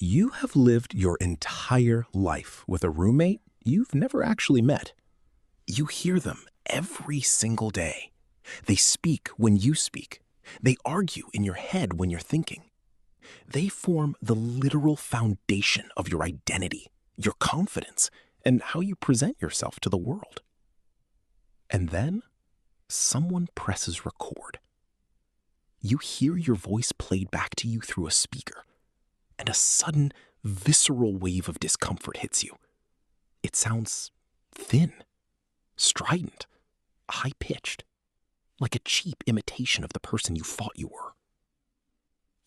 You have lived your entire life with a roommate you've never actually met. You hear them every single day. They speak when you speak. They argue in your head when you're thinking. They form the literal foundation of your identity, your confidence, and how you present yourself to the world. And then, someone presses record. You hear your voice played back to you through a speaker, and a sudden, visceral wave of discomfort hits you. It sounds thin, strident, high-pitched, like a cheap imitation of the person you thought you were.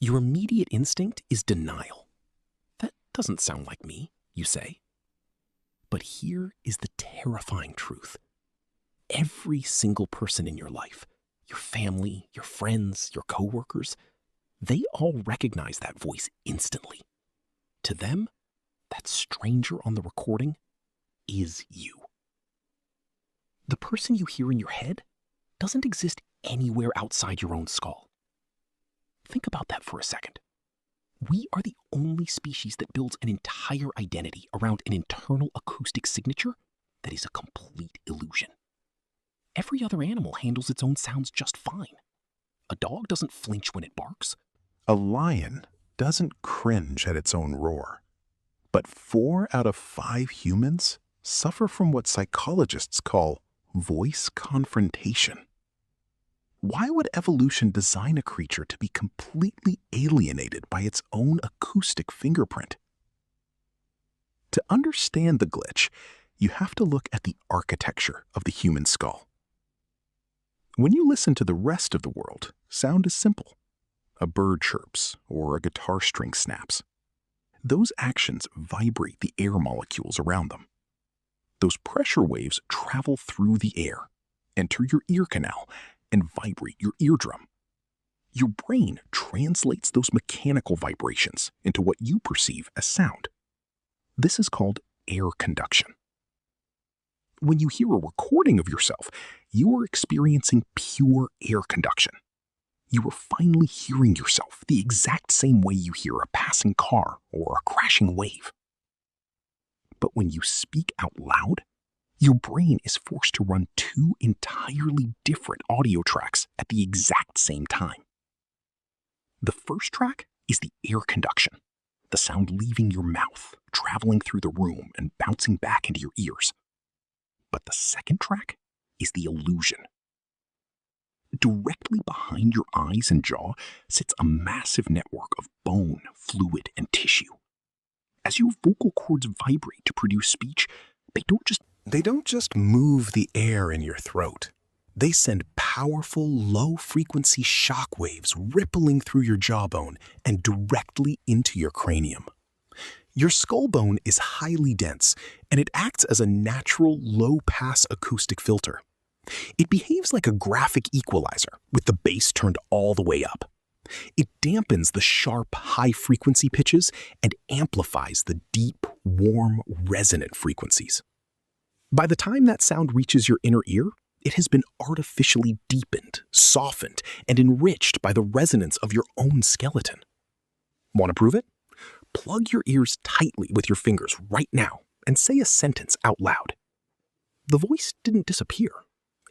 Your immediate instinct is denial. That doesn't sound like me, you say. But here is the terrifying truth. Every single person in your life, your family, your friends, your coworkers, they all recognize that voice instantly. To them, that stranger on the recording is you. The person you hear in your head doesn't exist anywhere outside your own skull. Think about that for a second. We are the only species that builds an entire identity around an internal acoustic signature that is a complete illusion. Every other animal handles its own sounds just fine. A dog doesn't flinch when it barks. A lion doesn't cringe at its own roar. But 4 out of 5 humans suffer from what psychologists call voice confrontation. Why would evolution design a creature to be completely alienated by its own acoustic fingerprint? To understand the glitch, you have to look at the architecture of the human skull. When you listen to the rest of the world, sound is simple. A bird chirps or a guitar string snaps. Those actions vibrate the air molecules around them. Those pressure waves travel through the air, enter your ear canal, and vibrate your eardrum. Your brain translates those mechanical vibrations into what you perceive as sound. This is called air conduction. When you hear a recording of yourself, you are experiencing pure air conduction. You are finally hearing yourself the exact same way you hear a passing car or a crashing wave. But when you speak out loud, your brain is forced to run 2 entirely different audio tracks at the exact same time. The first track is the air conduction, the sound leaving your mouth, traveling through the room and bouncing back into your ears. But the second track is the illusion. Directly behind your eyes and jaw sits a massive network of bone, fluid, and tissue. As your vocal cords vibrate to produce speech, they don't just move the air in your throat. They send powerful, low-frequency shock waves rippling through your jawbone and directly into your cranium. Your skull bone is highly dense, and it acts as a natural, low-pass acoustic filter. It behaves like a graphic equalizer, with the bass turned all the way up. It dampens the sharp, high-frequency pitches and amplifies the deep, warm, resonant frequencies. By the time that sound reaches your inner ear, it has been artificially deepened, softened, and enriched by the resonance of your own skeleton. Want to prove it? Plug your ears tightly with your fingers right now and say a sentence out loud. The voice didn't disappear.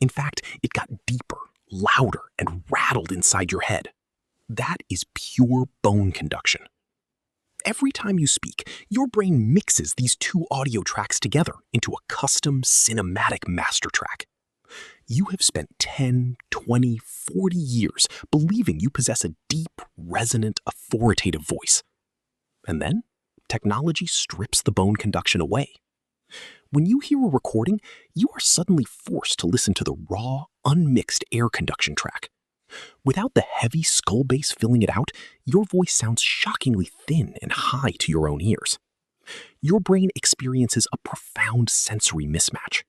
In fact, it got deeper, louder, and rattled inside your head. That is pure bone conduction. Every time you speak, your brain mixes these 2 audio tracks together into a custom cinematic master track. You have spent 10, 20, 40 years believing you possess a deep, resonant, authoritative voice. And then, technology strips the bone conduction away. When you hear a recording, you are suddenly forced to listen to the raw, unmixed air conduction track. Without the heavy skull bass filling it out, your voice sounds shockingly thin and high to your own ears. Your brain experiences a profound sensory mismatch.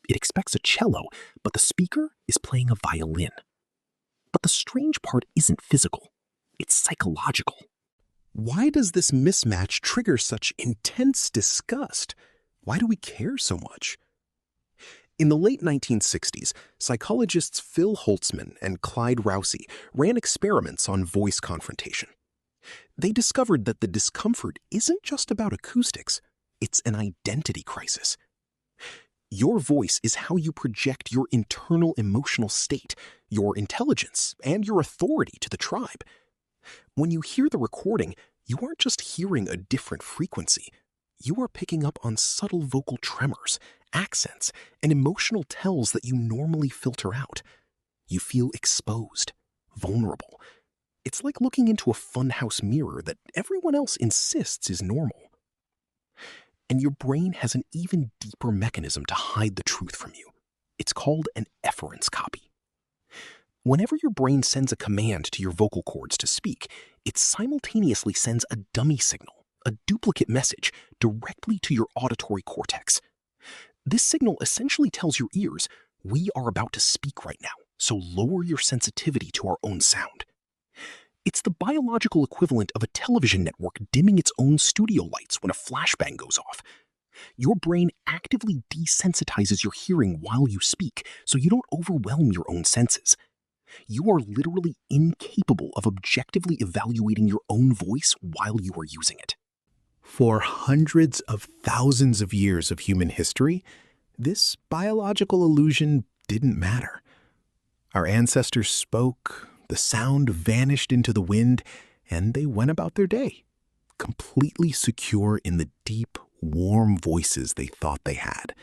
It expects a cello, but the speaker is playing a violin. But the strange part isn't physical, it's psychological. Why does this mismatch trigger such intense disgust? Why do we care so much? In the late 1960s, psychologists Phil Holzman and Clyde Rousey ran experiments on voice confrontation. They discovered that the discomfort isn't just about acoustics, it's an identity crisis. Your voice is how you project your internal emotional state, your intelligence, and your authority to the tribe. When you hear the recording, you aren't just hearing a different frequency. You are picking up on subtle vocal tremors, accents, and emotional tells that you normally filter out. You feel exposed, vulnerable. It's like looking into a funhouse mirror that everyone else insists is normal. And your brain has an even deeper mechanism to hide the truth from you. It's called an efference copy. Whenever your brain sends a command to your vocal cords to speak, it simultaneously sends a dummy signal, a duplicate message, directly to your auditory cortex. This signal essentially tells your ears, we are about to speak right now, so lower your sensitivity to our own sound. It's the biological equivalent of a television network dimming its own studio lights when a flashbang goes off. Your brain actively desensitizes your hearing while you speak, so you don't overwhelm your own senses. You are literally incapable of objectively evaluating your own voice while you are using it. For hundreds of thousands of years of human history, this biological illusion didn't matter. Our ancestors spoke, the sound vanished into the wind, and they went about their day, completely secure in the deep, warm voices they thought they had.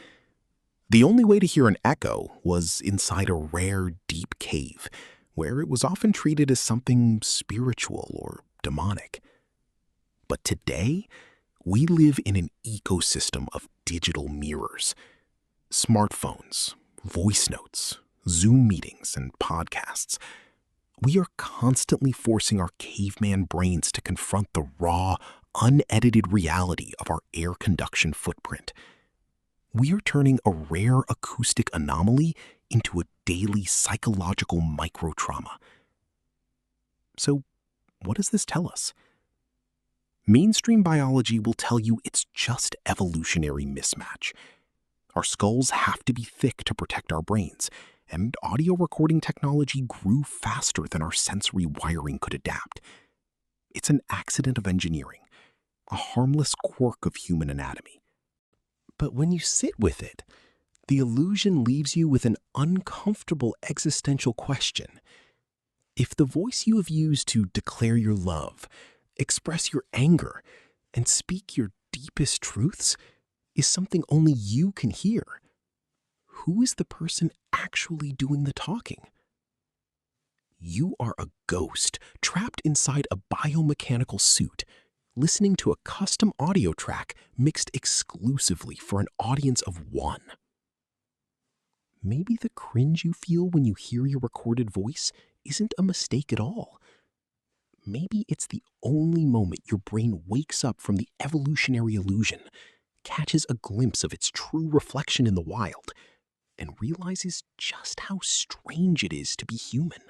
The only way to hear an echo was inside a rare, deep cave, where it was often treated as something spiritual or demonic. But today, we live in an ecosystem of digital mirrors. Smartphones, voice notes, Zoom meetings, and podcasts. We are constantly forcing our caveman brains to confront the raw, unedited reality of our air conduction footprint. We are turning a rare acoustic anomaly into a daily psychological microtrauma. So, what does this tell us? Mainstream biology will tell you it's just evolutionary mismatch. Our skulls have to be thick to protect our brains, and audio recording technology grew faster than our sensory wiring could adapt. It's an accident of engineering, a harmless quirk of human anatomy. But when you sit with it, the illusion leaves you with an uncomfortable existential question. If the voice you have used to declare your love, express your anger, and speak your deepest truths is something only you can hear, who is the person actually doing the talking? You are a ghost trapped inside a biomechanical suit, listening to a custom audio track mixed exclusively for an audience of one. Maybe the cringe you feel when you hear your recorded voice isn't a mistake at all. Maybe it's the only moment your brain wakes up from the evolutionary illusion, catches a glimpse of its true reflection in the wild, and realizes just how strange it is to be human.